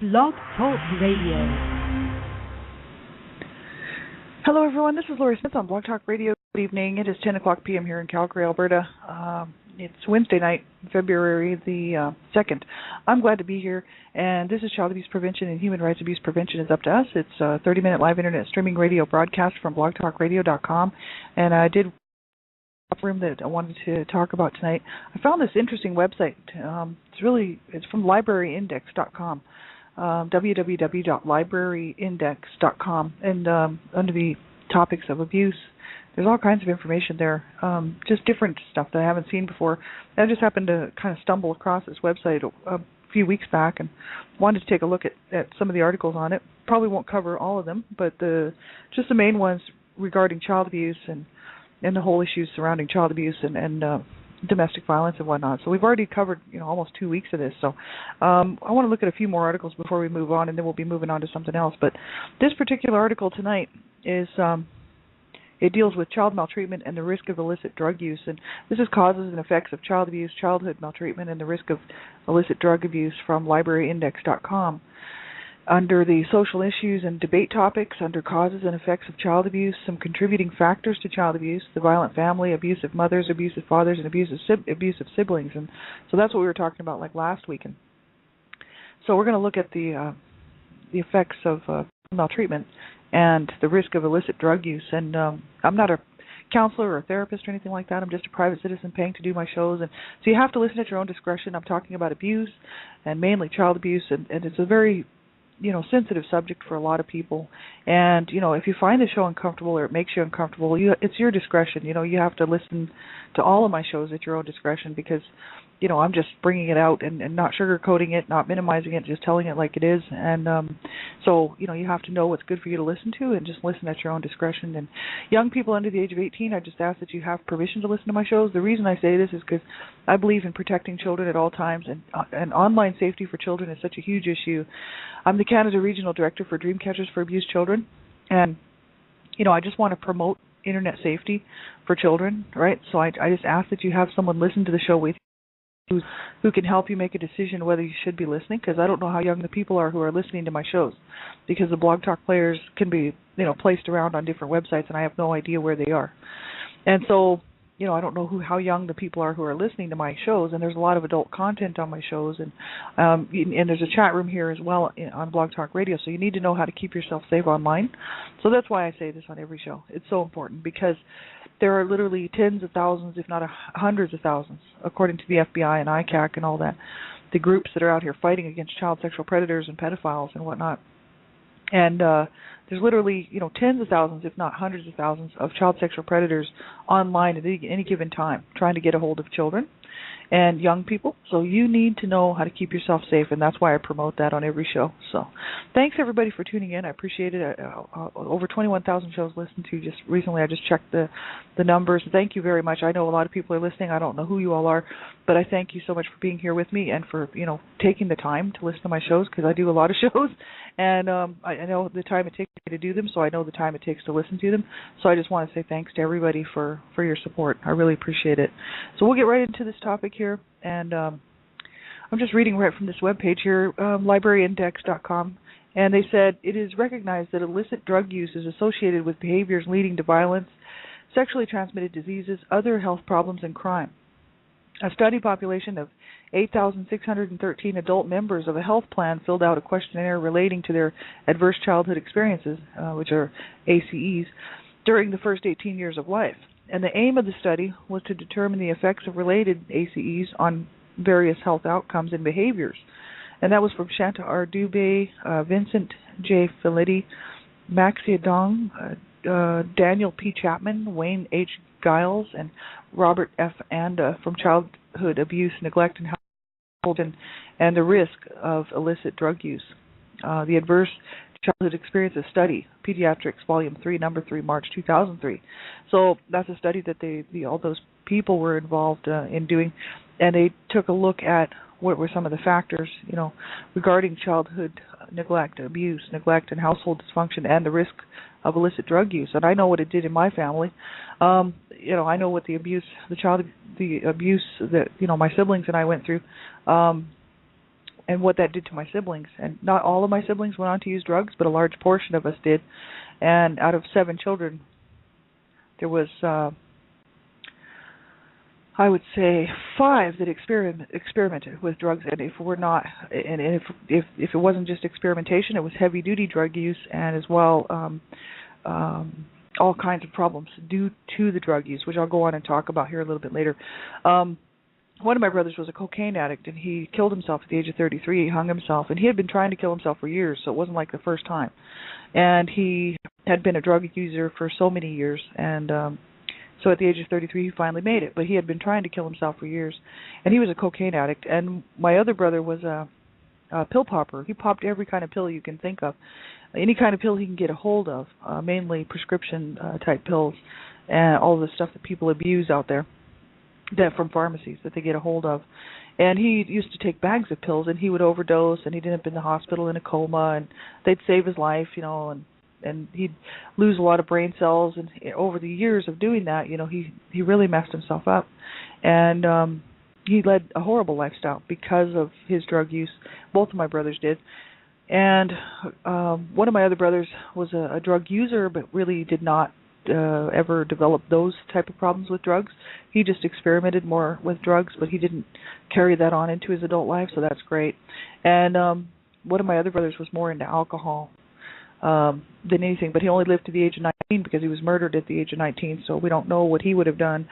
Blog Talk Radio. Hello, everyone. This is Lori Smith on Blog Talk Radio. Good evening. It is 10 o'clock p.m. here in Calgary, Alberta. It's Wednesday night, February the 2nd. I'm glad to be here, and this is Child Abuse Prevention and Human Rights Abuse Prevention is Up to Us. It's a 30-minute live internet streaming radio broadcast from blogtalkradio.com, and I did room that I wanted to talk about tonight. I found this interesting website. It's from libraryindex.com. www.libraryindex.com, and under the topics of abuse, there's all kinds of information there, just different stuff that I haven't seen before. I just happened to kind of stumble across this website a few weeks back and wanted to take a look at some of the articles on it. Probably won't cover all of them, but just the main ones regarding child abuse and the whole issues surrounding child abuse and domestic violence and whatnot. So we've already covered, almost 2 weeks of this. So I want to look at a few more articles before we move on, and then we'll be moving on to something else. But this particular article tonight is it deals with child maltreatment and the risk of illicit drug use, and this is causes and effects of child abuse, childhood maltreatment, and the risk of illicit drug abuse from libraryindex.com. Under the social issues and debate topics, under causes and effects of child abuse, some contributing factors to child abuse, the violent family, abusive mothers, abusive fathers, and abusive siblings. And so that's what we were talking about like last week. And so we're going to look at the effects of maltreatment and the risk of illicit drug use. And I'm not a counselor or a therapist or anything like that. I'm just a private citizen paying to do my shows. And so you have to listen at your own discretion. I'm talking about abuse and mainly child abuse, and it's a very sensitive subject for a lot of people. And, if you find the show uncomfortable or it makes you uncomfortable, it's your discretion. You have to listen to all of my shows at your own discretion because, I'm just bringing it out and not sugarcoating it, not minimizing it, just telling it like it is. And so, you have to know what's good for you to listen to and just listen at your own discretion. And young people under the age of 18, I just ask that you have permission to listen to my shows. The reason I say this is because I believe in protecting children at all times, and online safety for children is such a huge issue. I'm the Canada Regional Director for Dreamcatchers for Abused Children, and, I just want to promote internet safety for children, right? So I just ask that you have someone listen to the show with you who can help you make a decision whether you should be listening, because I don't know how young the people are who are listening to my shows, because the Blog Talk players can be, placed around on different websites, and I have no idea where they are. And so, I don't know how young the people are who are listening to my shows, and there's a lot of adult content on my shows, and there's a chat room here as well on Blog Talk Radio, so you need to know how to keep yourself safe online. So that's why I say this on every show. It's so important, because there are literally tens of thousands, if not hundreds of thousands, according to the FBI and ICAC and all that, the groups that are out here fighting against child sexual predators and pedophiles and whatnot. And there's literally, tens of thousands, if not hundreds of thousands, of child sexual predators online at any given time trying to get a hold of children and young people. So you need to know how to keep yourself safe, and that's why I promote that on every show. So thanks, everybody, for tuning in. I appreciate it. Over 21,000 shows listened to just recently. I just checked the numbers. Thank you very much. I know a lot of people are listening. I don't know who you all are, but I thank you so much for being here with me and for, taking the time to listen to my shows, because I do a lot of shows, and I know the time it takes to do them, so I know the time it takes to listen to them. So I just want to say thanks to everybody for your support. I really appreciate it. So we'll get right into this topic here, and I'm just reading right from this webpage here, libraryindex.com, and they said it is recognized that illicit drug use is associated with behaviors leading to violence, sexually transmitted diseases, other health problems, and crime. A study population of 8,613 adult members of a health plan filled out a questionnaire relating to their adverse childhood experiences, which are ACEs, during the first 18 years of life. And the aim of the study was to determine the effects of related ACEs on various health outcomes and behaviors. And that was from Shanta R. Dubé, Vincent J. Felitti, Maxia Dong, Daniel P. Chapman, Wayne H. Giles, and Robert F. Anda from Childhood Abuse, Neglect, and Household and the Risk of Illicit Drug Use. The Adverse Childhood Experiences Study, Pediatrics, Volume 3, Number 3, March 2003. So that's a study that all those people were involved in doing, and they took a look at what were some of the factors, regarding childhood neglect, abuse, neglect, and household dysfunction, and the risk of illicit drug use. And I know what it did in my family. I know what the abuse that my siblings and I went through. and what that did to my siblings. And not all of my siblings went on to use drugs, but a large portion of us did. And out of 7 children, there was, I would say, 5 that experimented with drugs. And if we're not, and if it wasn't just experimentation, it was heavy duty drug use, and as well all kinds of problems due to the drug use, which I'll go on and talk about here a little bit later. One of my brothers was a cocaine addict, and he killed himself at the age of 33. He hung himself, and he had been trying to kill himself for years, so it wasn't like the first time. And he had been a drug user for so many years, and so at the age of 33, he finally made it. But he had been trying to kill himself for years, and he was a cocaine addict. And my other brother was a pill popper. He popped every kind of pill you can think of, any kind of pill he can get a hold of, mainly prescription type pills, and all the stuff that people abuse out there, that from pharmacies that they get a hold of. And he used to take bags of pills, and he would overdose, and he'd end up in the hospital in a coma, and they'd save his life, and he'd lose a lot of brain cells. And over the years of doing that, he really messed himself up. And he led a horrible lifestyle because of his drug use. Both of my brothers did. And one of my other brothers was a drug user, but really did not ever develop those type of problems with drugs. He just experimented more with drugs, but he didn't carry that on into his adult life, so that's great. And one of my other brothers was more into alcohol than anything, but he only lived to the age of 19 because he was murdered at the age of 19, so we don't know what he would have done.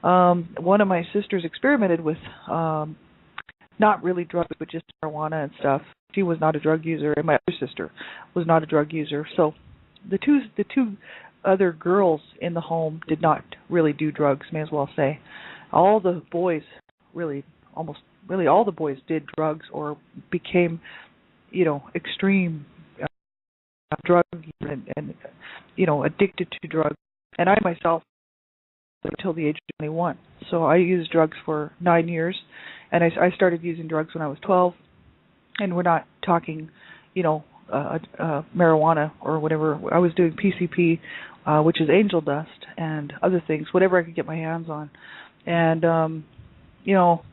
One of my sisters experimented with not really drugs, but just marijuana and stuff. She was not a drug user, and my other sister was not a drug user. So the two other girls in the home did not really do drugs, may as well say. All the boys, almost all the boys did drugs or became, extreme drug and addicted to drugs. And I myself, until the age of 21. So I used drugs for 9 years, and I started using drugs when I was 12. And we're not talking, marijuana or whatever. I was doing PCP, which is angel dust, and other things, whatever I could get my hands on. And,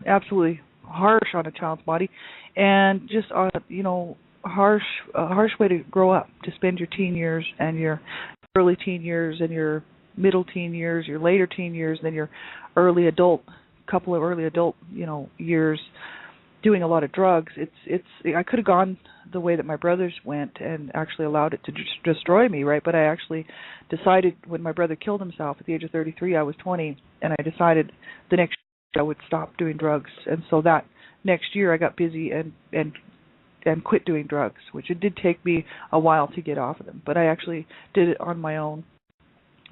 absolutely harsh on a child's body, and just, harsh way to grow up, to spend your teen years and your early teen years and your middle teen years, your later teen years, then your couple of early adult, years doing a lot of drugs. I could have gone the way that my brothers went and actually allowed it to destroy me, right? But I actually decided when my brother killed himself at the age of 33, I was 20, and I decided the next year I would stop doing drugs. And so that next year I got busy and quit doing drugs, which it did take me a while to get off of them. But I actually did it on my own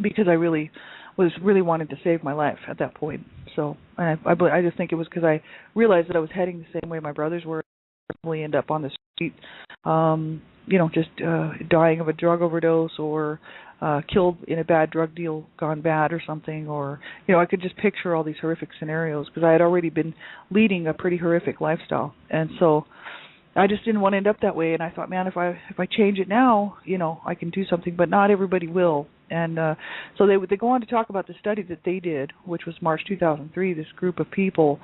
because I really wanted to save my life at that point. So I just think it was because I realized that I was heading the same way my brothers were. Probably end up on the street, just dying of a drug overdose or killed in a bad drug deal gone bad or something. Or I could just picture all these horrific scenarios because I had already been leading a pretty horrific lifestyle, and so I just didn't want to end up that way. And I thought, man, if I change it now, I can do something, but not everybody will. And so they go on to talk about the study that they did, which was March 2003, this group of people,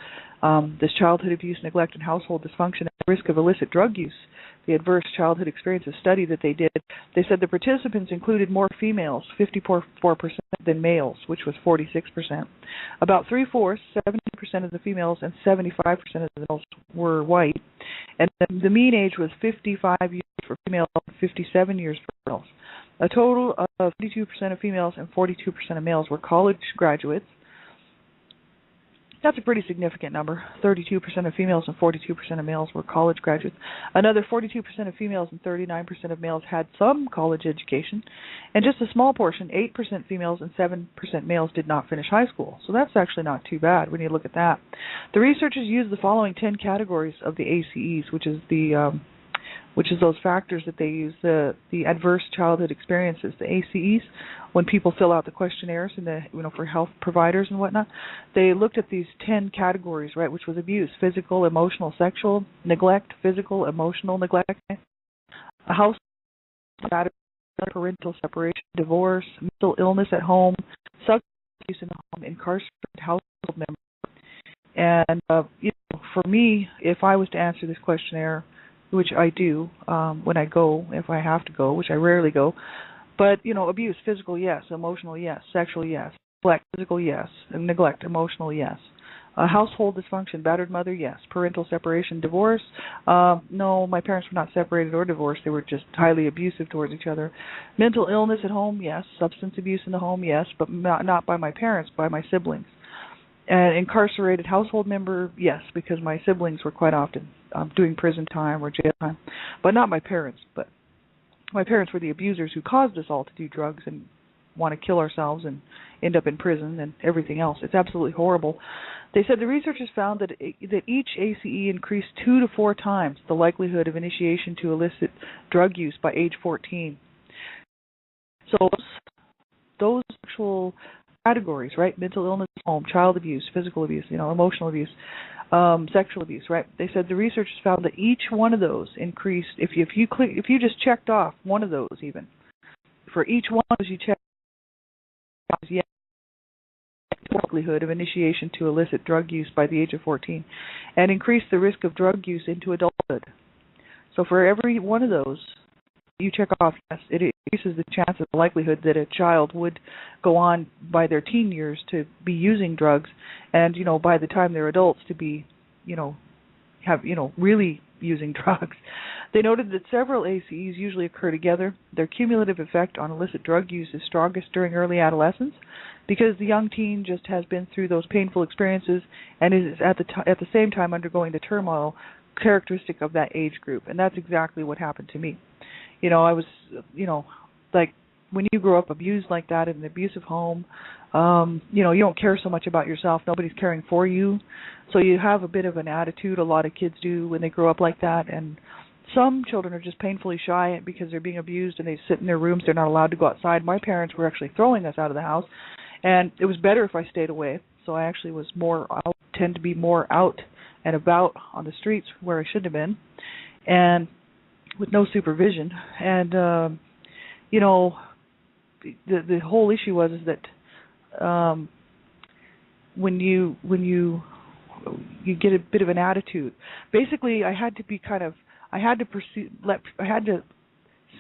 this childhood abuse, neglect, and household dysfunction at risk of illicit drug use, the adverse childhood experiences study that they did. They said the participants included more females, 54%, than males, which was 46%. About 3/4, 70% of the females and 75% of the males were white. And the mean age was 55 years for females and 57 years for males. A total of 52% of females and 42% of males were college graduates. That's a pretty significant number. 32% of females and 42% of males were college graduates. Another 42% of females and 39% of males had some college education. And just a small portion, 8% females and 7% males, did not finish high school. So that's actually not too bad when you look at that. The researchers used the following 10 categories of the ACEs, which is those factors that they use, the adverse childhood experiences, the ACEs. When people fill out the questionnaires and for health providers and whatnot, they looked at these 10 categories, right, which was abuse: physical, emotional, sexual, neglect, physical, emotional neglect, a house, parental separation, divorce, mental illness at home, substance abuse in the home, incarcerated household members. And for me, if I was to answer this questionnaire, which I do when I go, if I have to go, which I rarely go, but abuse, physical, yes; emotional, yes; sexual, yes; neglect, physical, yes; and neglect, emotional, yes; household dysfunction, battered mother, yes; parental separation, divorce, no, my parents were not separated or divorced; they were just highly abusive towards each other. Mental illness at home, yes; substance abuse in the home, yes, but not by my parents, by my siblings. And incarcerated household member, yes, because my siblings were quite often doing prison time or jail time, but not my parents. But my parents were the abusers who caused us all to do drugs and want to kill ourselves and end up in prison and everything else. It's absolutely horrible. They said the researchers found that each ACE increased 2 to 4 times the likelihood of initiation to illicit drug use by age 14. So those actual categories, right? Mental illness, home, child abuse, physical abuse, emotional abuse, sexual abuse, right? They said the researchers found that each one of those increased. If you just checked off one of those, even for each one of those you checked, yes, likelihood of initiation to illicit drug use by the age of 14, and increased the risk of drug use into adulthood. So for every one of those you check off, yes, it increases the chance of the likelihood that a child would go on by their teen years to be using drugs, and by the time they're adults to be, really using drugs. They noted that several ACEs usually occur together. Their cumulative effect on illicit drug use is strongest during early adolescence, because the young teen just has been through those painful experiences and is at the same time undergoing the turmoil characteristic of that age group, and that's exactly what happened to me. I was, like when you grow up abused like that in an abusive home, you don't care so much about yourself. Nobody's caring for you. So you have a bit of an attitude, a lot of kids do when they grow up like that. And some children are just painfully shy because they're being abused and they sit in their rooms. They're not allowed to go outside. My parents were actually throwing us out of the house. And it was better if I stayed away. So I actually was tend to be more out and about on the streets where I should have been. And with no supervision, and the whole issue was that when you get a bit of an attitude, basically I had to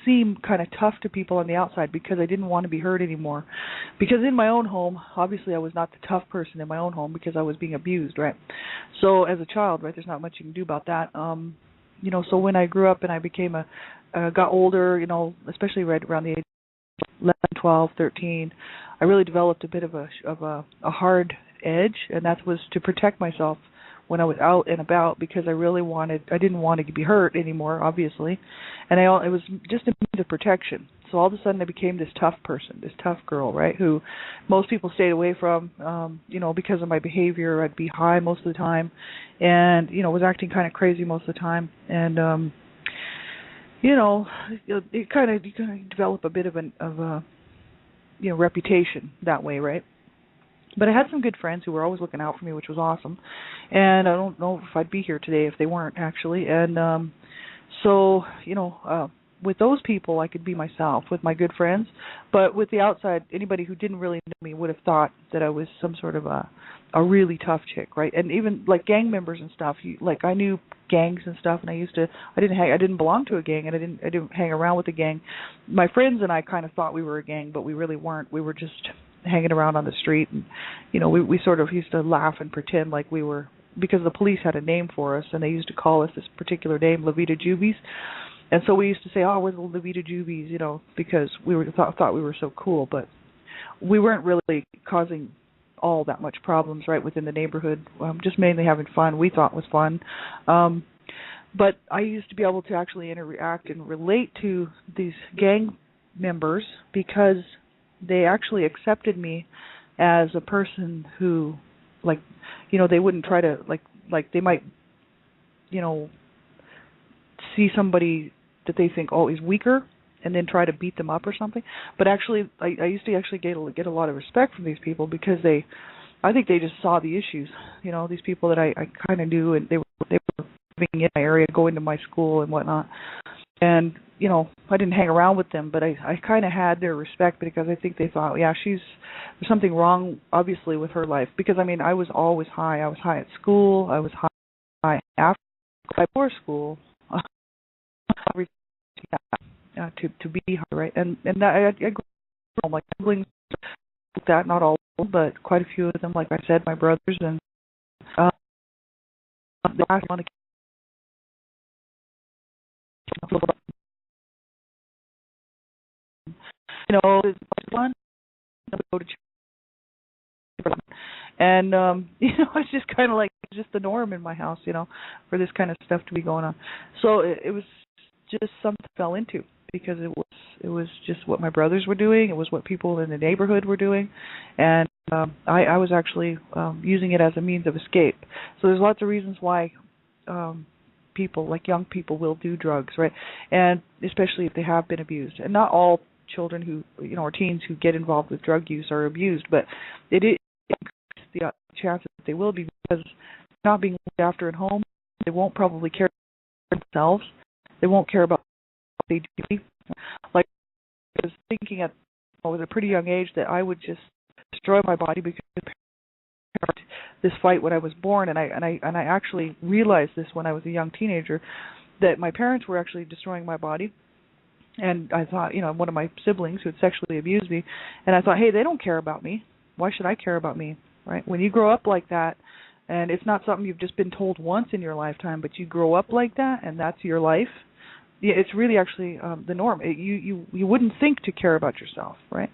seem kind of tough to people on the outside because I didn't want to be hurt anymore. Because in my own home, obviously I was not the tough person in my own home because I was being abused, right? So as a child, right, there's not much you can do about that. So when I grew up and I got older, especially right around the age of 11, 12, 13, I really developed a bit of a hard edge, and that was to protect myself when I was out and about, because I didn't want to be hurt anymore, obviously, and it was just a means of protection. So all of a sudden I became this tough person, this tough girl, right, who most people stayed away from, because of my behavior. I'd be high most of the time and, was acting kind of crazy most of the time. And, you kind of develop a bit of a reputation that way, right? But I had some good friends who were always looking out for me, which was awesome. And I don't know if I'd be here today if they weren't, actually. And so, with those people, I could be myself with my good friends. But with the outside, anybody who didn't really know me would have thought that I was some sort of a really tough chick, right? And even like gang members and stuff. I knew gangs and stuff, and I didn't belong to a gang, and I didn't hang around with a gang. My friends and I kind of thought we were a gang, but we really weren't. We were just hanging around on the street, and we sort of used to laugh and pretend like we were, because the police had a name for us, and they used to call us this particular name, La Vida Juvies. And so we used to say, oh, we're the La Vida Juvies, because we thought we were so cool, but we weren't really causing all that much problems right within the neighborhood, just mainly having fun. We thought was fun. But I used to be able to actually interact and relate to these gang members because they actually accepted me as a person who, they wouldn't try to, they might, see somebody that they think, oh, is weaker, and then try to beat them up or something. But actually, I used to actually get a lot of respect from these people because I think they just saw the issues. These people that I kind of knew, and they were living in my area, going to my school and whatnot. And, you know, I didn't hang around with them, but I kind of had their respect because I think they thought, yeah, there's something wrong, obviously, with her life. Because, I mean, I was always high. I was high at school. I was high after, before school. Everything, to be high, right? And that, I grew up, like, siblings like that, not all of them, but quite a few of them, like I said, my brothers, and they asked me to, you know, it's fun. Go to church. And, you know, it's just kind of like, it's just the norm in my house, you know, for this kind of stuff to be going on. So it was just something I fell into because it was just what my brothers were doing. It was what people in the neighborhood were doing. And I was actually using it as a means of escape. So there's lots of reasons why people, like young people, will do drugs, right? And especially if they have been abused. And not all children who, you know, or teens who get involved with drug use are abused, but it is the chances that they will be because not being looked after at home, they won't probably care for themselves. They won't care about what they do. Like, I was thinking at a pretty young age that I would just destroy my body because this fight when I was born, and I actually realized this when I was a young teenager, that my parents were actually destroying my body. And I thought, you know, one of my siblings who had sexually abused me, and I thought, hey, they don't care about me. Why should I care about me, right? When you grow up like that, and it's not something you've just been told once in your lifetime, but you grow up like that, and that's your life, yeah, it's really actually the norm. You wouldn't think to care about yourself, right?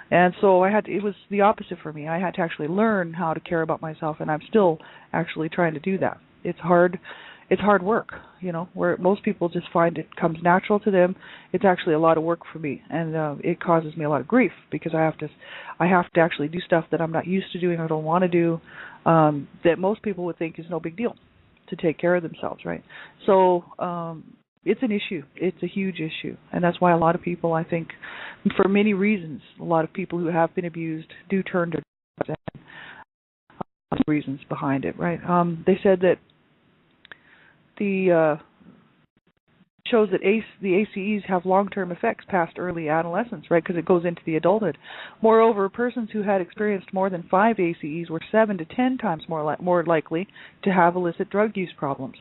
And so it was the opposite for me. I had to actually learn how to care about myself, and I'm still actually trying to do that. It's hard. It's hard work, you know, where most people just find it comes natural to them. It's actually a lot of work for me, and it causes me a lot of grief because I have to actually do stuff that I'm not used to doing or don't want to do, that most people would think is no big deal to take care of themselves, right? So it's an issue. It's a huge issue, and that's why a lot of people, I think, for many reasons, a lot of people who have been abused do turn to drugs, and reasons behind it, right? They said that the shows that the ACEs have long-term effects past early adolescence, right, because it goes into the adulthood. Moreover, persons who had experienced more than 5 ACEs were 7 to 10 times more likely to have illicit drug use problems.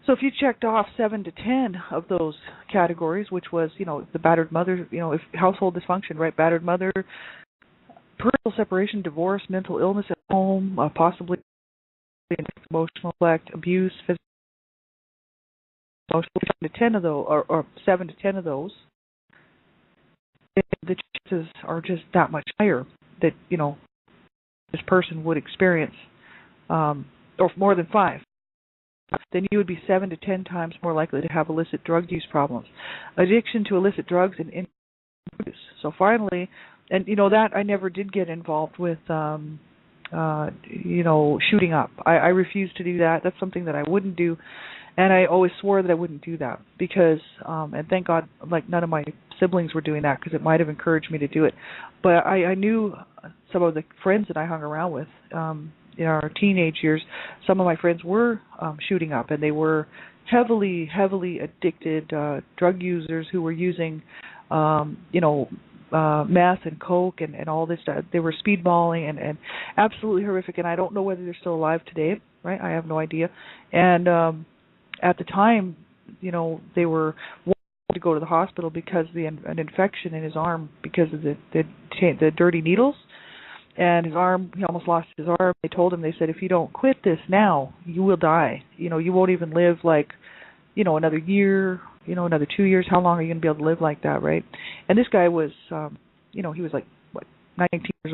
So if you checked off 7 to 10 of those categories, which was, you know, the battered mother, you know, if household dysfunction, right, battered mother, parental separation, divorce, mental illness at home, possibly emotional neglect, abuse, physical, 7 to 10 of those, or 7 to 10 of those, the chances are just that much higher that, you know, this person would experience, or more than 5. Then you would be 7 to 10 times more likely to have illicit drug use problems. Addiction to illicit drugs and use. So finally, and you know that I never did get involved with, you know, shooting up. I refused to do that. That's something that I wouldn't do. And I always swore that I wouldn't do that because, and thank God, like none of my siblings were doing that because it might have encouraged me to do it. But I knew some of the friends that I hung around with in our teenage years. Some of my friends were shooting up, and they were heavily addicted drug users who were using, you know, meth and coke and all this stuff. They were speedballing and absolutely horrific. And I don't know whether they're still alive today, right? I have no idea. And at the time, you know, they were wanting to go to the hospital because of an infection in his arm because of the dirty needles. And his arm, he almost lost his arm. They told him, they said, if you don't quit this now, you will die. You know, you won't even live like, you know, another year, you know, another 2 years. How long are you going to be able to live like that, right? And this guy was, you know, he was like, what, 19 years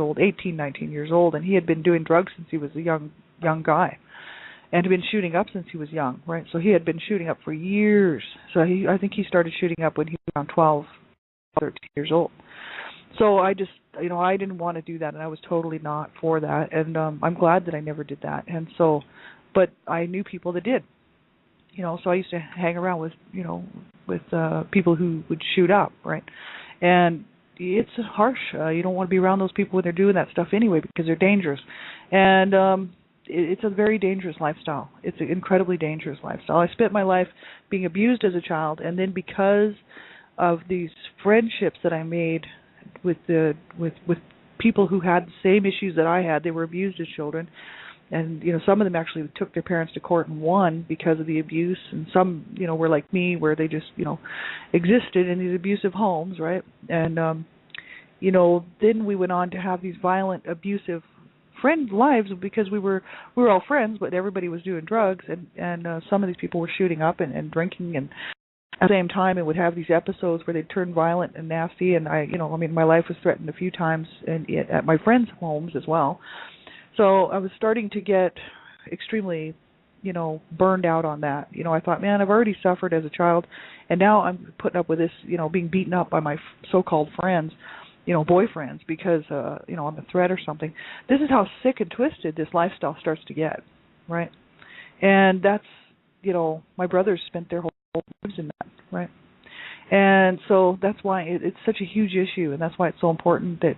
old, and he had been doing drugs since he was a young guy. And had been shooting up since he was young, right? So he had been shooting up for years. So I think he started shooting up when he was around 12, 13 years old. So I just, you know, I didn't want to do that, and I was totally not for that. And I'm glad that I never did that. And so, but I knew people that did, you know. So I used to hang around with, you know, with people who would shoot up, right? And it's harsh. You don't want to be around those people when they're doing that stuff anyway because they're dangerous. And it's a very dangerous lifestyle. It's an incredibly dangerous lifestyle. I spent my life being abused as a child, and then because of these friendships that I made with people who had the same issues that I had, they were abused as children, and some of them actually took their parents to court and won because of the abuse, and some were like me, where they just existed in these abusive homes, right? And then we went on to have these violent, abusive friend lives because we were all friends, but everybody was doing drugs, and some of these people were shooting up and drinking, and at the same time, it would have these episodes where they'd turn violent and nasty, and my life was threatened a few times at my friends' homes as well. So I was starting to get extremely, burned out on that. I thought, man, I've already suffered as a child, and now I'm putting up with this, being beaten up by my so-called friends, boyfriends, because, I'm a threat or something. This is how sick and twisted this lifestyle starts to get, right? And that's, my brothers spent their whole lives in that, right? And so that's why it's such a huge issue, and that's why it's so important that,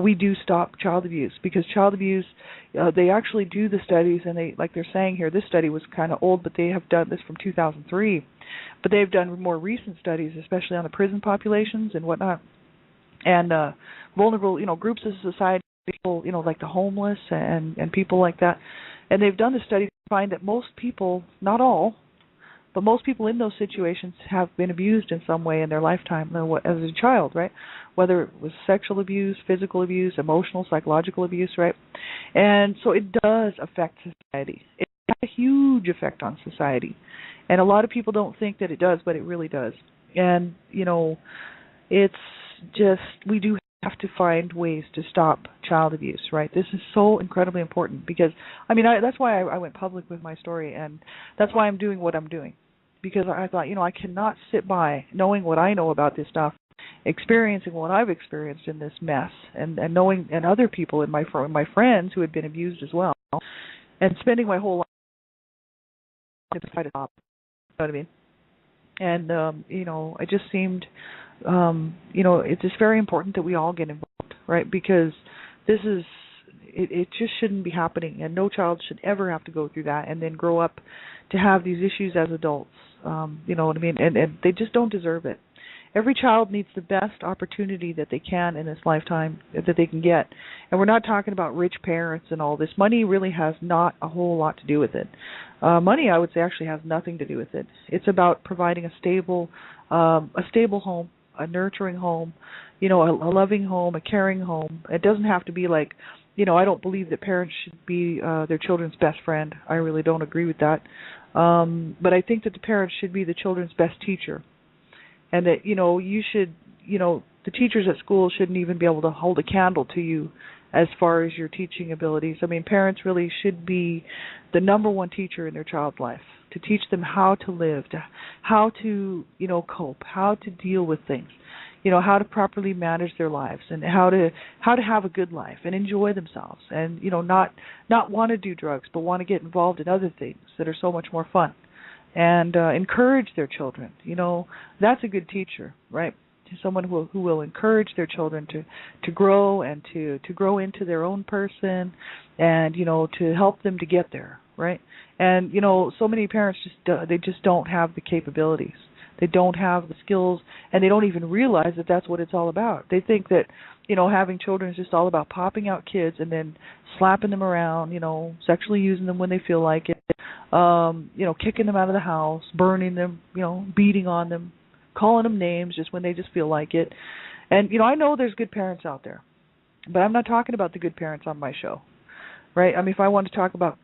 we do stop child abuse, because child abuse, they actually do the studies, and they, like they're saying here, this study was kind of old, but they have done this from 2003, but they've done more recent studies, especially on the prison populations and whatnot, and vulnerable, groups of society, people, like the homeless and people like that, and they've done the study to find that most people, not all, but most people in those situations have been abused in some way in their lifetime as a child, right? Whether it was sexual abuse, physical abuse, emotional, psychological abuse, right? And so it does affect society. It has a huge effect on society. And a lot of people don't think that it does, but it really does. And, it's just, we do have to find ways to stop child abuse, right? This is so incredibly important because, that's why I went public with my story, and that's why I'm doing what I'm doing. Because I thought, I cannot sit by knowing what I know about this stuff, experiencing what I've experienced in this mess, and knowing, and other people in my friends who had been abused as well, and spending my whole life to try to stop. You know what I mean? And it just seemed, it's just very important that we all get involved, right? Because this is, it just shouldn't be happening, and no child should ever have to go through that and then grow up to have these issues as adults. You know what I mean? And they just don't deserve it. Every child needs the best opportunity that they can in this lifetime that they can get. And we're not talking about rich parents and all this. Money really has not a whole lot to do with it. Money, I would say, actually has nothing to do with it. It's about providing a stable home, a nurturing home, a loving home, a caring home. It doesn't have to be like, I don't believe that parents should be their children's best friend. I really don't agree with that. But I think that the parents should be the children's best teacher. And that, you should, the teachers at school shouldn't even be able to hold a candle to you as far as your teaching abilities. Parents really should be the number one teacher in their child's life, to teach them how to live, how to, cope, how to deal with things, how to properly manage their lives, and how to have a good life and enjoy themselves, and, not want to do drugs, but want to get involved in other things that are so much more fun. And encourage their children. That's a good teacher, right? Someone who will encourage their children to grow and to grow into their own person, and to help them to get there, right? And so many parents just don't have the capabilities. They don't have the skills, and they don't even realize that that's what it's all about. They think that having children is just all about popping out kids and then slapping them around, sexually using them when they feel like it, kicking them out of the house, burning them, beating on them, calling them names just when they just feel like it. And, I know there's good parents out there, but I'm not talking about the good parents on my show, right? If I wanted to talk about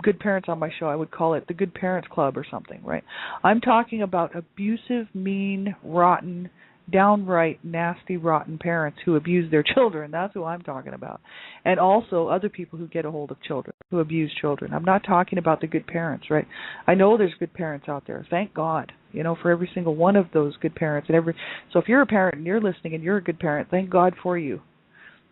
good parents on my show, I would call it the Good Parents Club or something, right? I'm talking about abusive, mean, rotten, downright nasty, rotten parents who abuse their children. That's who I'm talking about. And also other people who get a hold of children, who abuse children. I'm not talking about the good parents, right? I know there's good parents out there. Thank God, for every single one of those good parents. So if you're a parent and you're listening and you're a good parent, thank God for you.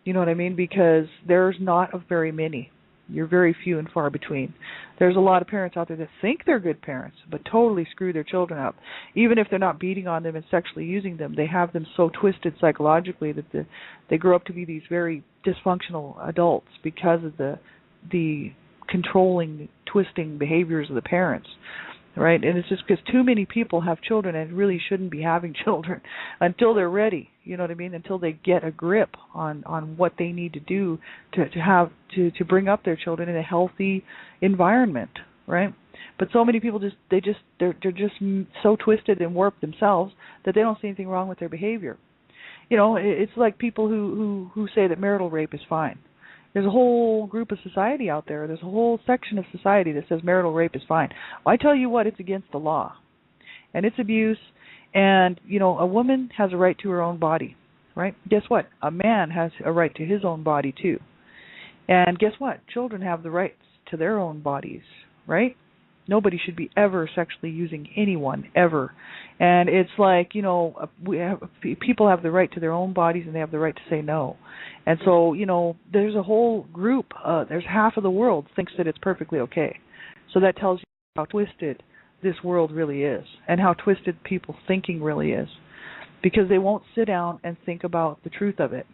You know what I mean? Because there's not very many. You're very few and far between. There's a lot of parents out there that think they're good parents, but totally screw their children up. Even if they're not beating on them and sexually using them, they have them so twisted psychologically that they grow up to be these very dysfunctional adults because of the controlling, twisting behaviors of the parents, right? And it's just because too many people have children and really shouldn't be having children until they're ready. You know what I mean? Until they get a grip on what they need to do to bring up their children in a healthy environment, right? But so many people they're just so twisted and warped themselves that they don't see anything wrong with their behavior. You know, it's like people who say that marital rape is fine. There's a whole group of society out there. There's a whole section of society that says marital rape is fine. Well, I tell you what, it's against the law, and it's abuse. And you know, a woman has a right to her own body, right? Guess what? A man has a right to his own body too. And guess what? Children have the rights to their own bodies, right? Nobody should be ever sexually using anyone, ever. And it's like, you know, people have the right to their own bodies and they have the right to say no. And so, you know, there's a whole group, there's half of the world thinks that it's perfectly okay. So that tells you how twisted this world really is and how twisted people's thinking really is, because they won't sit down and think about the truth of it.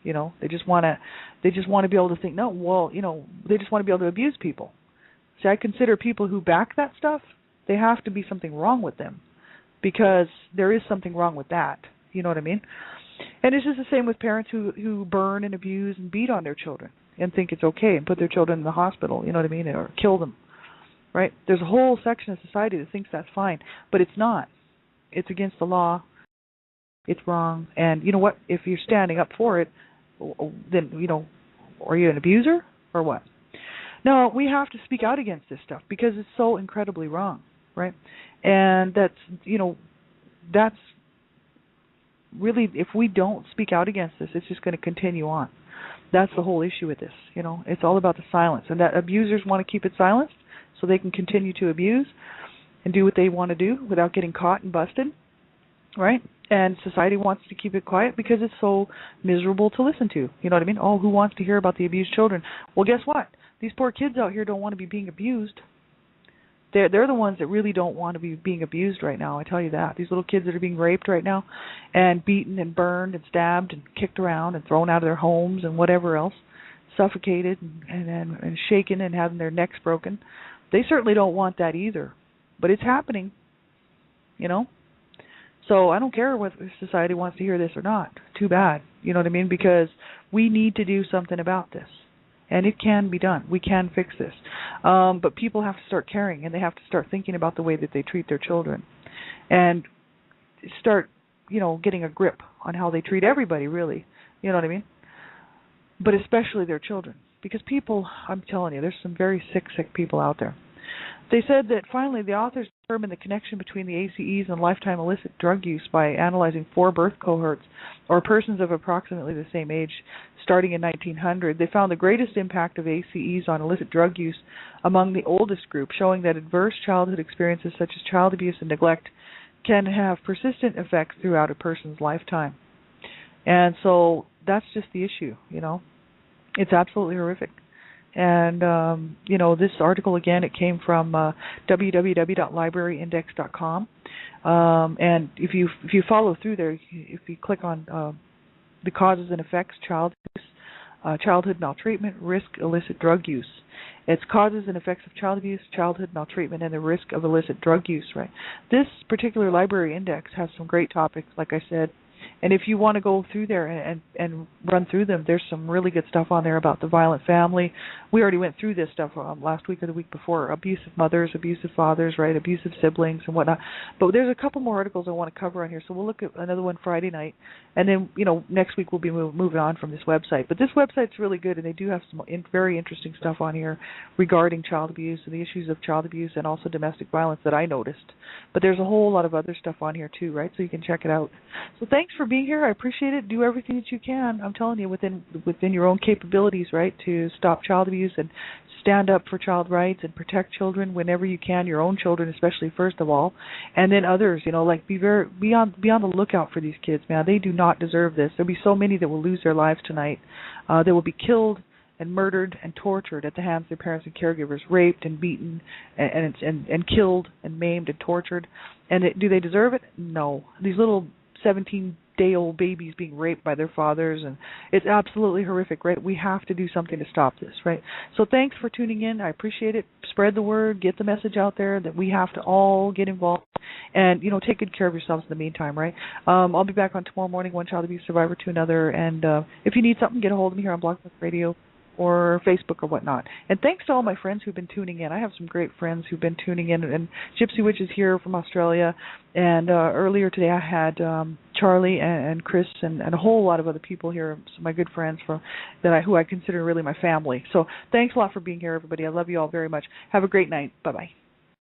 You know, they just want to be able to think, no, well, you know, they just want to be able to abuse people. See, I consider people who back that stuff, they have to be something wrong with them, because there is something wrong with that. You know what I mean? And it's just the same with parents who burn and abuse and beat on their children and think it's okay and put their children in the hospital, you know what I mean, or kill them, right? There's a whole section of society that thinks that's fine, but it's not. It's against the law. It's wrong. And you know what? If you're standing up for it, then, you know, are you an abuser or what? No, we have to speak out against this stuff because it's so incredibly wrong, right? And that's, you know, that's really, if we don't speak out against this, it's just going to continue on. That's the whole issue with this, you know. It's all about the silence, and that abusers want to keep it silenced so they can continue to abuse and do what they want to do without getting caught and busted, right? And society wants to keep it quiet because it's so miserable to listen to. You know what I mean? Oh, who wants to hear about the abused children? Well, guess what? These poor kids out here don't want to be being abused. They're the ones that really don't want to be being abused right now, I tell you that. These little kids that are being raped right now and beaten and burned and stabbed and kicked around and thrown out of their homes and whatever else, suffocated and shaken and having their necks broken. They certainly don't want that either. But it's happening, you know. So I don't care whether society wants to hear this or not. Too bad, you know what I mean? Because we need to do something about this. And it can be done. We can fix this. But people have to start caring, and they have to start thinking about the way that they treat their children. And start, you know, getting a grip on how they treat everybody, really. You know what I mean? But especially their children. Because people, I'm telling you, there's some very sick people out there. They said that finally the authors determined the connection between the ACEs and lifetime illicit drug use by analyzing 4 birth cohorts, or persons of approximately the same age, starting in 1900. They found the greatest impact of ACEs on illicit drug use among the oldest group, showing that adverse childhood experiences such as child abuse and neglect can have persistent effects throughout a person's lifetime. And so that's just the issue, you know. It's absolutely horrific. And, you know, this article, again, it came from www.libraryindex.com. And if you follow through there, if you click on the causes and effects, childhood maltreatment, risk, illicit drug use. It's causes and effects of child abuse, childhood maltreatment, and the risk of illicit drug use, right? This particular library index has some great topics, like I said. And if you want to go through there and run through them, there's some really good stuff on there about the violent family. We already went through this stuff last week or the week before. Abusive mothers, abusive fathers, right? Abusive siblings and whatnot. But there's a couple more articles I want to cover on here. So we'll look at another one Friday night. And then, you know, next week we'll be moving on from this website. But this website's really good, and they do have some very interesting stuff on here regarding child abuse and the issues of child abuse and also domestic violence that I noticed. But there's a whole lot of other stuff on here too, right? So you can check it out. So thanks for being here. I appreciate it. Do everything that you can. I'm telling you, within your own capabilities, right, to stop child abuse and stand up for child rights and protect children whenever you can, your own children especially, first of all, and then others. You know, like be on the lookout for these kids, man. They do not deserve this. There'll be so many that will lose their lives tonight. They will be killed and murdered and tortured at the hands of their parents and caregivers, raped and beaten and killed and maimed and tortured. And do they deserve it? No. These little 17 day-old babies being raped by their fathers, and it's absolutely horrific, right? We have to do something to stop this, right? So thanks for tuning in. I appreciate it. Spread the word, get the message out there that we have to all get involved, and take good care of yourselves in the meantime, right? I'll be back on tomorrow morning, one child abuse survivor to another, and if you need something, get a hold of me here on Blog Talk Radio or Facebook or whatnot. And thanks to all my friends who've been tuning in. I have some great friends who've been tuning in, and Gypsy Witch is here from Australia, and earlier today I had Charlie and Chris and a whole lot of other people here, some of my good friends who I consider really my family. So thanks a lot for being here, everybody. I love you all very much. Have a great night. Bye-bye.